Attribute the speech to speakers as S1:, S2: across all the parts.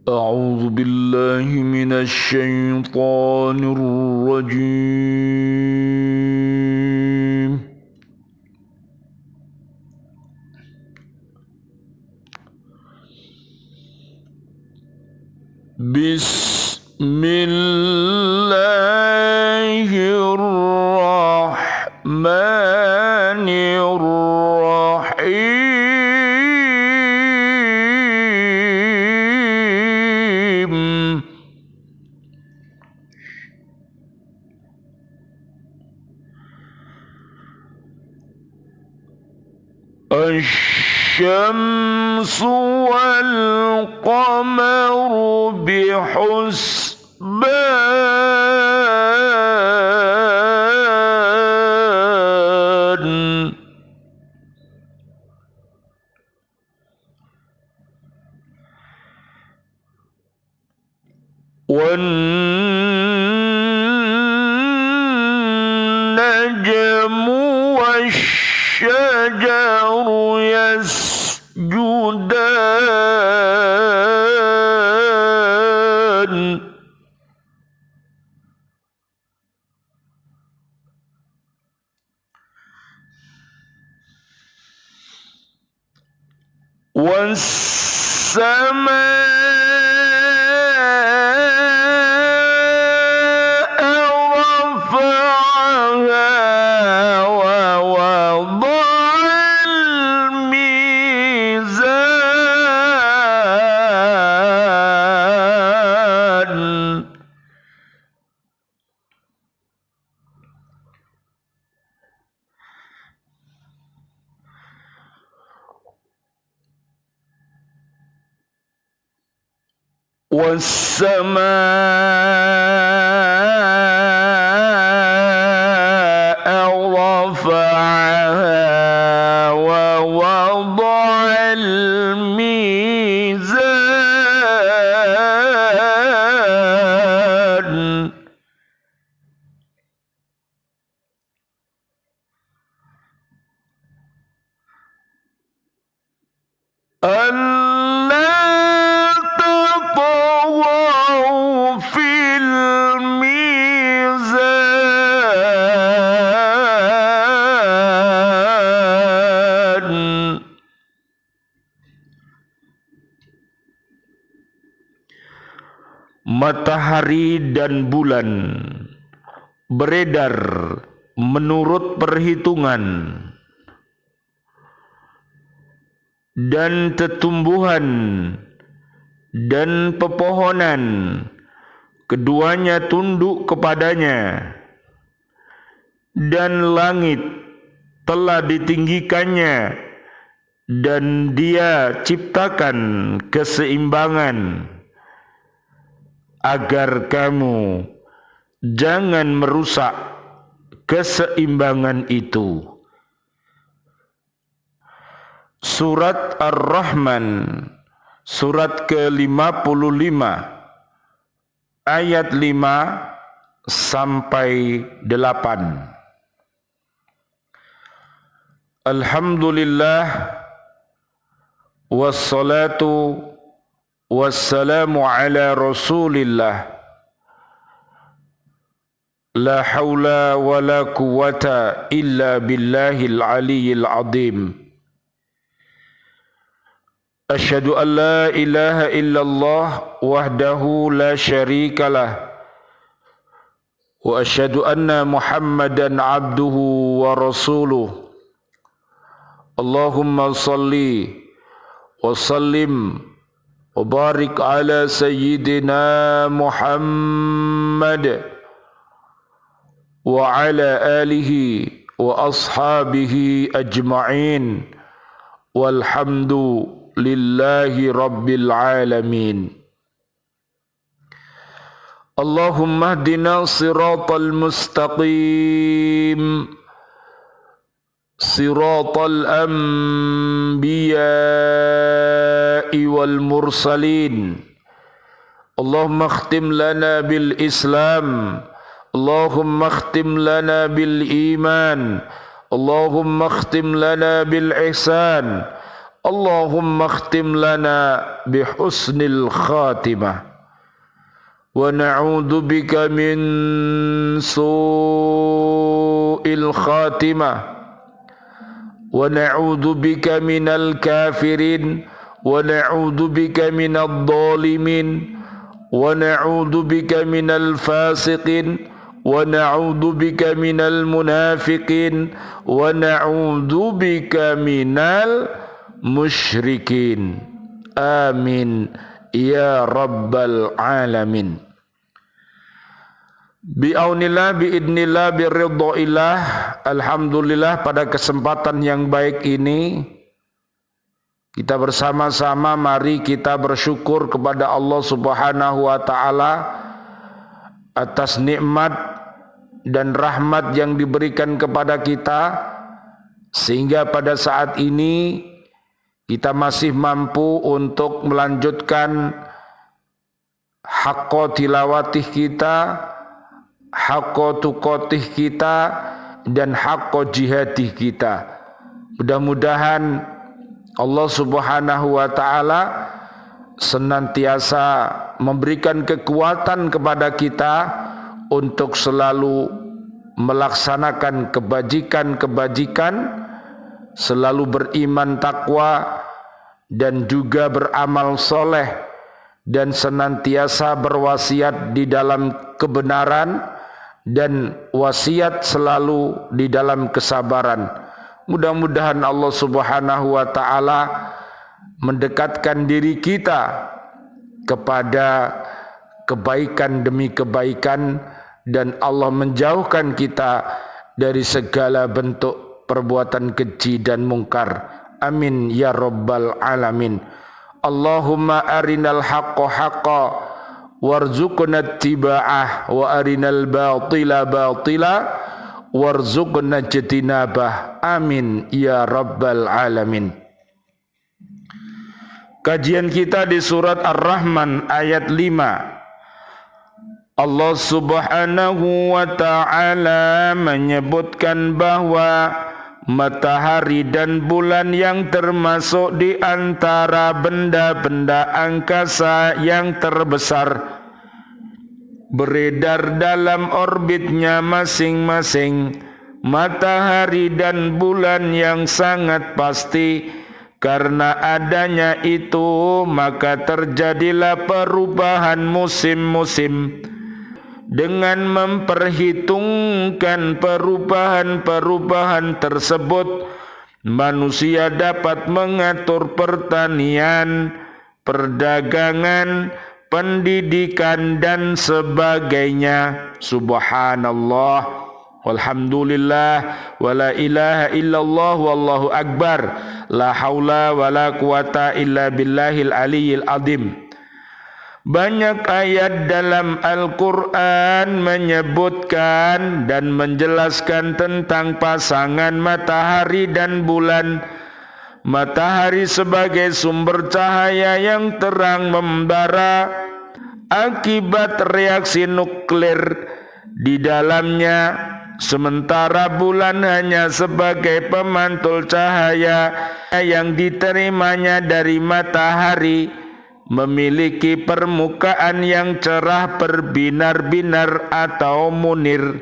S1: أعوذ بالله من الشيطان الرجيم. بسم الله الرحمن الرحيم. الشمس والقمر بحسبان. والنجم والشجر يسجدان. والسماء رفعها ووضع الميزان. والسماء رفعها ووضع الميزان. ألا تطغوا في الميزان. Matahari dan bulan beredar menurut perhitungan, dan tumbuhan dan pepohonan keduanya tunduk kepadanya, dan langit telah ditinggikannya, dan Dia ciptakan keseimbangan agar kamu jangan merusak keseimbangan itu. Surat Ar-Rahman, surat ke-55, ayat 5 sampai 8. Alhamdulillah, wassalatu wassalamu ala Rasulillah. La hawla wa la quwwata illa billahil aliyyil azim. Asyhadu an la ilaha illallah wahdahu la syarika lah, wa asyhadu anna Muhammadan abduhu wa rasuluh. Allahumma salli wa sallim wa barik ala sayyidina Muhammad wa ala alihi wa ashabihi ajma'in, walhamdulillahi rabbil alamin. Allahumma hdina siratal mustaqim, siratal anbiya'i wal mursalin. Allahumma khtim lana bil Islam, Allahumma khtim lana bil iman, Allahumma khtim lana bil ihsan, Allahumma khtim lana bihusnil khatimah wa na'udzu bika min su'il khatimah wa na'udzu bika minal kafirin wa na'udzu bika minadh dhalimin wa na'udzu bika minal fasiqin wa na'udzu bika minal munafiqin wa na'udzu bika minal musyrikin. Amin ya rabbal alamin. Bi'aunillah, bi'idnillah, biridhoillah. Alhamdulillah, pada kesempatan yang baik ini kita bersama-sama mari kita bersyukur kepada Allah Subhanahu wa taala atas nikmat dan rahmat yang diberikan kepada kita, sehingga pada saat ini kita masih mampu untuk melanjutkan haqqa tilawatih kita, haqqa tuqatih kita, dan haqqa jihadih kita. Mudah-mudahan Allah Subhanahu wa taala senantiasa memberikan kekuatan kepada kita untuk selalu melaksanakan kebajikan-kebajikan, selalu beriman takwa dan juga beramal soleh, dan senantiasa berwasiat di dalam kebenaran dan wasiat selalu di dalam kesabaran. Mudah-mudahan Allah Subhanahu wa taala mendekatkan diri kita kepada kebaikan demi kebaikan, dan Allah menjauhkan kita dari segala bentuk perbuatan keji dan mungkar. Amin ya rabbal alamin. Allahumma arinal haqqa haqqa warzuqna ittiba'ah wa arinal batila batila warzuqna ijtinabah. Amin ya rabbal alamin. Kajian kita di surat Ar-Rahman ayat 5. Allah Subhanahu wa ta'ala menyebutkan bahwa matahari dan bulan yang termasuk di antara benda-benda angkasa yang terbesar beredar dalam orbitnya masing-masing. Matahari dan bulan yang sangat pasti, karena adanya itu maka terjadilah perubahan musim-musim. Dengan memperhitungkan perubahan-perubahan tersebut, manusia dapat mengatur pertanian, perdagangan, pendidikan dan sebagainya. Subhanallah, walhamdulillah, wala ilaha illallah, wallahu akbar, la haula wala quwata illa billahil aliyyil azim. Banyak ayat dalam Al-Quran menyebutkan dan menjelaskan tentang pasangan matahari dan bulan. Matahari sebagai sumber cahaya yang terang membara akibat reaksi nuklir di dalamnya, sementara bulan hanya sebagai pemantul cahaya yang diterimanya dari matahari, memiliki permukaan yang cerah berbinar-binar atau munir.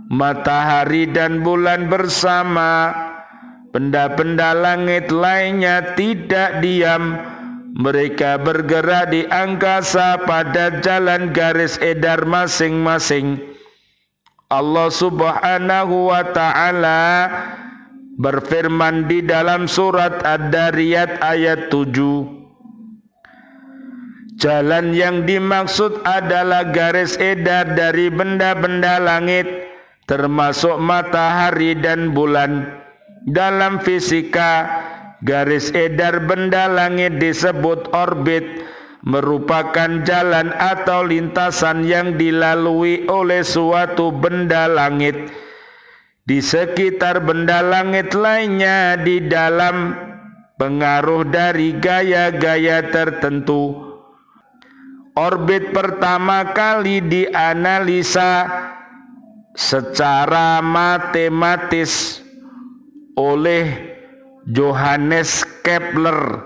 S1: Matahari dan bulan bersama benda-benda langit lainnya tidak diam. Mereka bergerak di angkasa pada jalan garis edar masing-masing. Allah Subhanahu wa ta'ala berfirman di dalam surat Ad-Dariyat ayat 7. Jalan yang dimaksud adalah garis edar dari benda-benda langit, termasuk matahari dan bulan. Dalam fisika, garis edar benda langit disebut orbit, merupakan jalan atau lintasan yang dilalui oleh suatu benda langit di sekitar benda langit lainnya di dalam pengaruh dari gaya-gaya tertentu. Orbit pertama kali dianalisa secara matematis oleh Johannes Kepler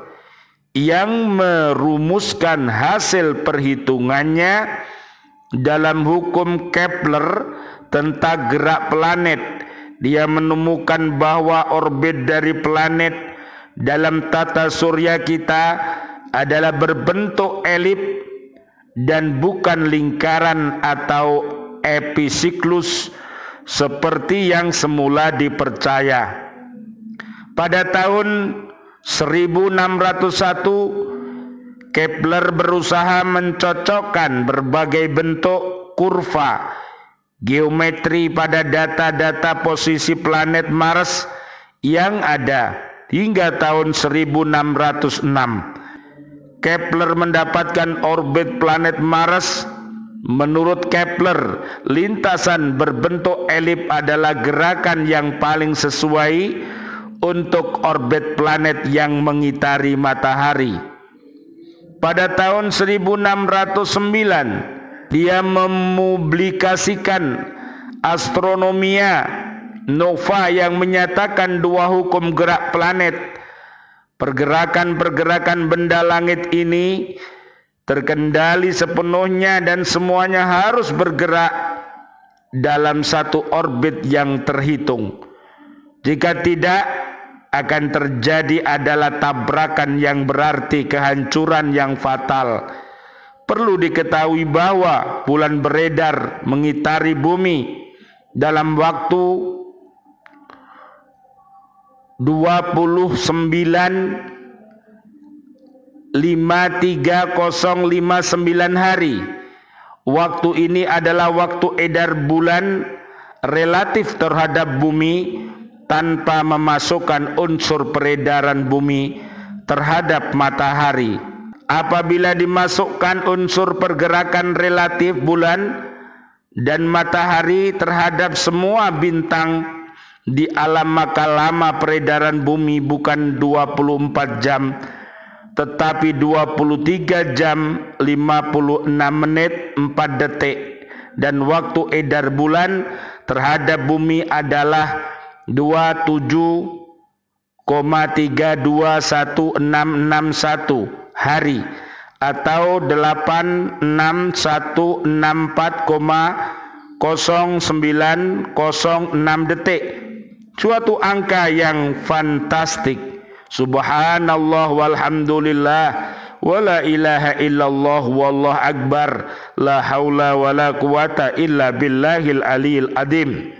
S1: yang merumuskan hasil perhitungannya dalam hukum Kepler tentang gerak planet. Dia menemukan bahwa orbit dari planet dalam tata surya kita adalah berbentuk elip dan bukan lingkaran atau episiklus seperti yang semula dipercaya. Pada tahun 1601, Kepler berusaha mencocokkan berbagai bentuk kurva geometri pada data-data posisi planet Mars yang ada hingga tahun 1606. Kepler mendapatkan orbit planet Mars. Menurut Kepler, lintasan berbentuk elip adalah gerakan yang paling sesuai untuk orbit planet yang mengitari matahari. Pada tahun 1609, dia mempublikasikan Astronomia Nova yang menyatakan dua hukum gerak planet. Pergerakan-pergerakan benda langit ini terkendali sepenuhnya dan semuanya harus bergerak dalam satu orbit yang terhitung. Jika tidak, akan terjadi adalah tabrakan yang berarti kehancuran yang fatal. Perlu diketahui bahwa bulan beredar mengitari bumi dalam waktu 29,53059 hari. Waktu ini adalah waktu edar bulan relatif terhadap bumi tanpa memasukkan unsur peredaran bumi terhadap matahari. Apabila dimasukkan unsur pergerakan relatif bulan dan matahari terhadap semua bintang di alam, maka lama peredaran bumi bukan 24 jam tetapi 23 jam 56 menit 4 detik, dan waktu edar bulan terhadap bumi adalah 27,321661 hari atau 86164,0906 detik. Suatu angka yang fantastik. Subhanallah walhamdulillah wala ilaha illallah wallahu akbar la haula wala quwata illa billahil aliyil adim.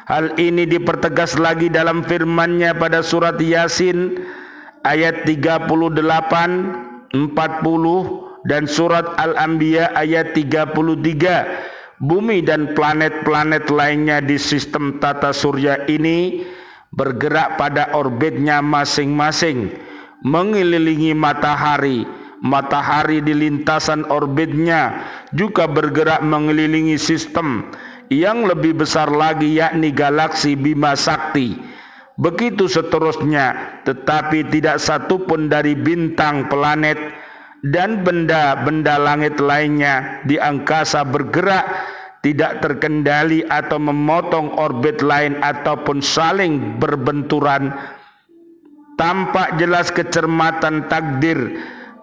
S1: Hal ini dipertegas lagi dalam firman-Nya pada surat Yasin ayat 38, 40 dan surat Al-Anbiya ayat 33. Bumi dan planet-planet lainnya di sistem tata surya ini bergerak pada orbitnya masing-masing, mengelilingi matahari. Matahari di lintasan orbitnya juga bergerak mengelilingi sistem yang lebih besar lagi, yakni galaksi Bima Sakti. Begitu seterusnya, tetapi tidak satupun dari bintang, planet, dan benda-benda langit lainnya di angkasa bergerak tidak terkendali atau memotong orbit lain ataupun saling berbenturan. Tampak jelas kecermatan takdir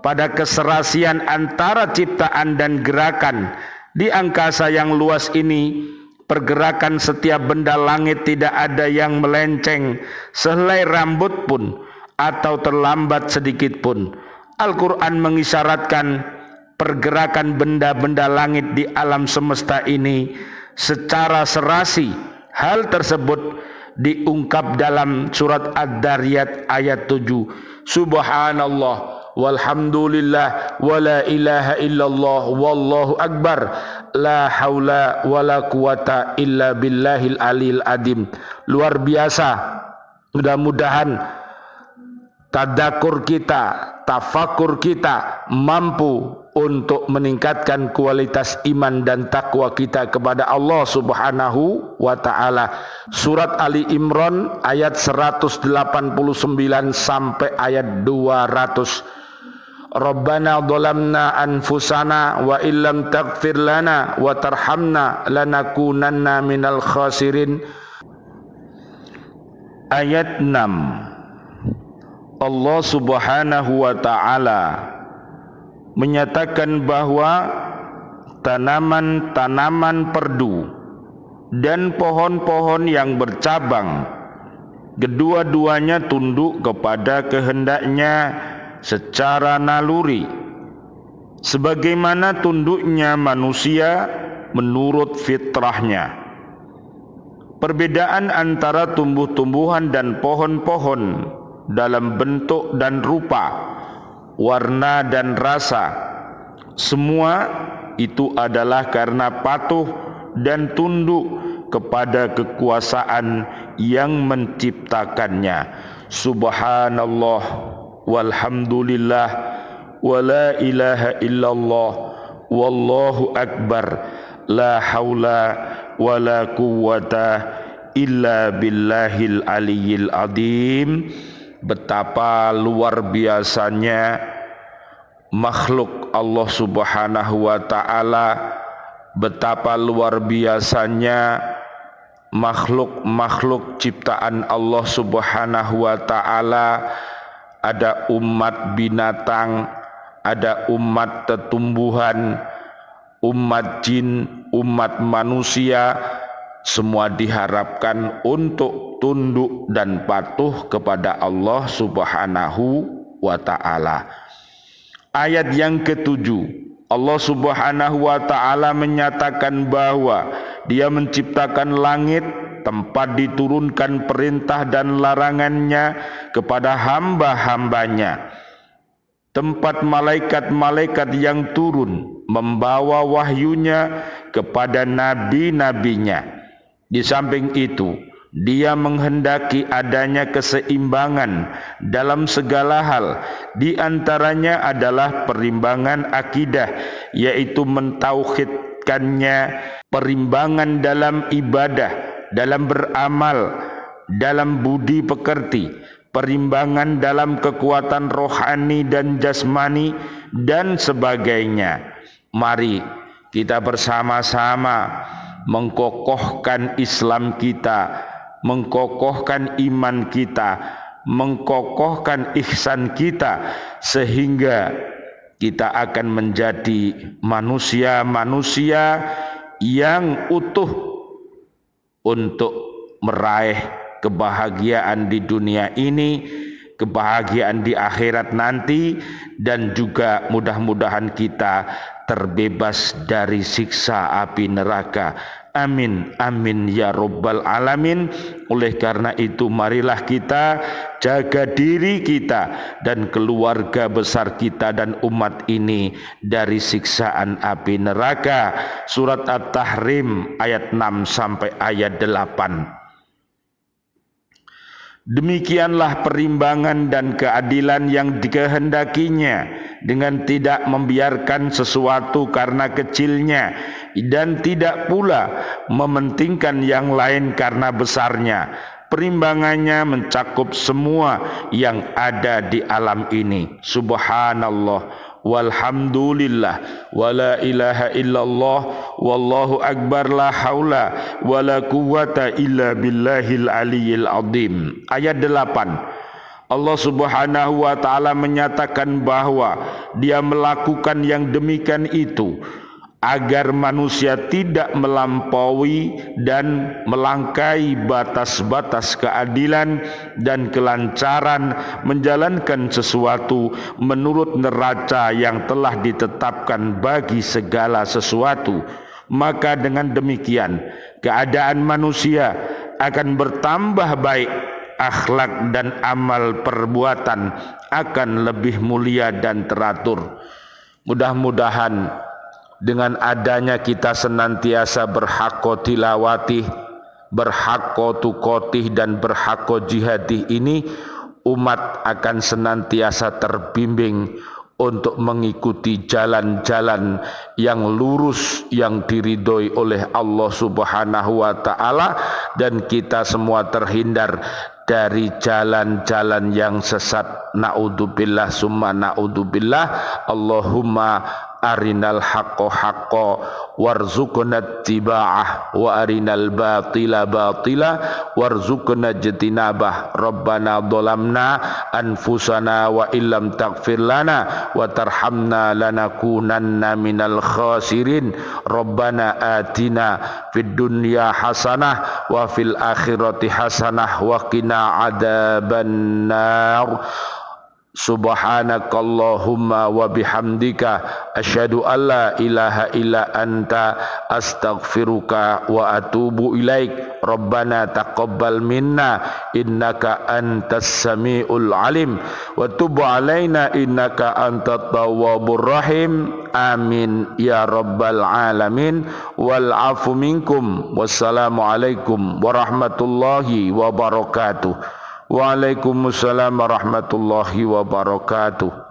S1: pada keserasian antara ciptaan dan gerakan. Di angkasa yang luas ini, pergerakan setiap benda langit tidak ada yang melenceng sehelai rambut pun atau terlambat sedikit pun. Al-Quran mengisyaratkan pergerakan benda-benda langit di alam semesta ini secara serasi. Hal tersebut diungkap dalam surat Ad-Dariyat ayat 7. Subhanallah walhamdulillah wala ilaha illallah wallahu akbar la haula wala quwata illa billahil aliyil adim. Luar biasa. Mudah-mudahan tadakur kita, tafakur kita mampu untuk meningkatkan kualitas iman dan takwa kita kepada Allah Subhanahu wa ta'ala. Surat Ali Imran ayat 189 sampai ayat 200. Rabbana dhalamna anfusana wa illam taghfir lana wa tarhamna lanakunanna minal khasirin. Ayat 6. Allah Subhanahu wa ta'ala menyatakan bahwa tanaman-tanaman perdu dan pohon-pohon yang bercabang, kedua-duanya tunduk kepada kehendaknya secara naluri, sebagaimana tunduknya manusia menurut fitrahnya. Perbedaan antara tumbuh-tumbuhan dan pohon-pohon dalam bentuk dan rupa, warna dan rasa, semua itu adalah karena patuh dan tunduk kepada kekuasaan yang menciptakannya. Subhanallah walhamdulillah wala ilaha illallah wallahu akbar la haula wala quwwata illa billahil aliyyil azim. Betapa luar biasanya makhluk Allah Subhanahu wa ta'ala, betapa luar biasanya makhluk-makhluk ciptaan Allah Subhanahu wa ta'ala. Ada umat binatang, ada umat tetumbuhan, umat jin, umat manusia, semua diharapkan untuk tunduk dan patuh kepada Allah Subhanahu wa ta'ala. Ayat yang ketujuh, Allah Subhanahu wa ta'ala menyatakan bahwa Dia menciptakan langit, tempat diturunkan perintah dan larangannya kepada hamba-hambanya, tempat malaikat-malaikat yang turun membawa wahyunya kepada nabi-nabinya. Di samping itu, Dia menghendaki adanya keseimbangan dalam segala hal. Di antaranya adalah perimbangan akidah, yaitu mentauhidkannya, perimbangan dalam ibadah, dalam beramal, dalam budi pekerti, perimbangan dalam kekuatan rohani dan jasmani, dan sebagainya. Mari kita bersama-sama mengkokohkan Islam kita, mengkokohkan iman kita, mengkokohkan ihsan kita, sehingga kita akan menjadi manusia-manusia yang utuh untuk meraih kebahagiaan di dunia ini, kebahagiaan di akhirat nanti, dan juga mudah-mudahan kita terbebas dari siksa api neraka. Amin, amin ya rabbal alamin. Oleh karena itu, marilah kita jaga diri kita dan keluarga besar kita dan umat ini dari siksaan api neraka. Surat At-Tahrim ayat 6 sampai ayat 8. Demikianlah perimbangan dan keadilan yang dikehendakinya, dengan tidak membiarkan sesuatu karena kecilnya, dan tidak pula mementingkan yang lain karena besarnya. Perimbangannya mencakup semua yang ada di alam ini. Subhanallah walhamdulillah wala ilaha illallah wallahu akbar la haula wala quwwata illa billahil aliyyil azim. Ayat 8, Allah Subhanahu wa ta'ala menyatakan bahwa Dia melakukan yang demikian itu agar manusia tidak melampaui dan melangkai batas-batas keadilan dan kelancaran menjalankan sesuatu menurut neraca yang telah ditetapkan bagi segala sesuatu. Maka dengan demikian keadaan manusia akan bertambah baik, akhlak dan amal perbuatan akan lebih mulia dan teratur. Mudah-mudahan dengan adanya kita senantiasa berhaqqa tilawatih, berhaqqa tuqatih dan berhaqqa jihadih ini, umat akan senantiasa terbimbing untuk mengikuti jalan-jalan yang lurus yang diridhoi oleh Allah Subhanahu wa ta'ala, dan kita semua terhindar dari jalan-jalan yang sesat. Na'udzubillah summa na'udzubillah. Allahumma arinal haqqo haqqo warzuqna ittiba'ah wa arinal batila batila warzuqna ijtinabah. Rabbana dhalamna anfusana wa illam taghfir lana wa tarhamna lanakunanna minal khasirin. Rabbana atina fid dunya hasanah wa fil akhirati hasanah wa qina adzaban nar. Subhanakallahumma wa bihamdika asyhadu an la ilaha illa anta astaghfiruka wa atubu ilaik. Rabbana taqabbal minna innaka antas samiul alim wa tub alaina innaka antat tawwabur rahim. Amin ya rabbal alamin. Wal afu minkum. Wassalamu alaikum warahmatullahi wabarakatuh. Waalaikumsalam warahmatullahi wabarakatuh.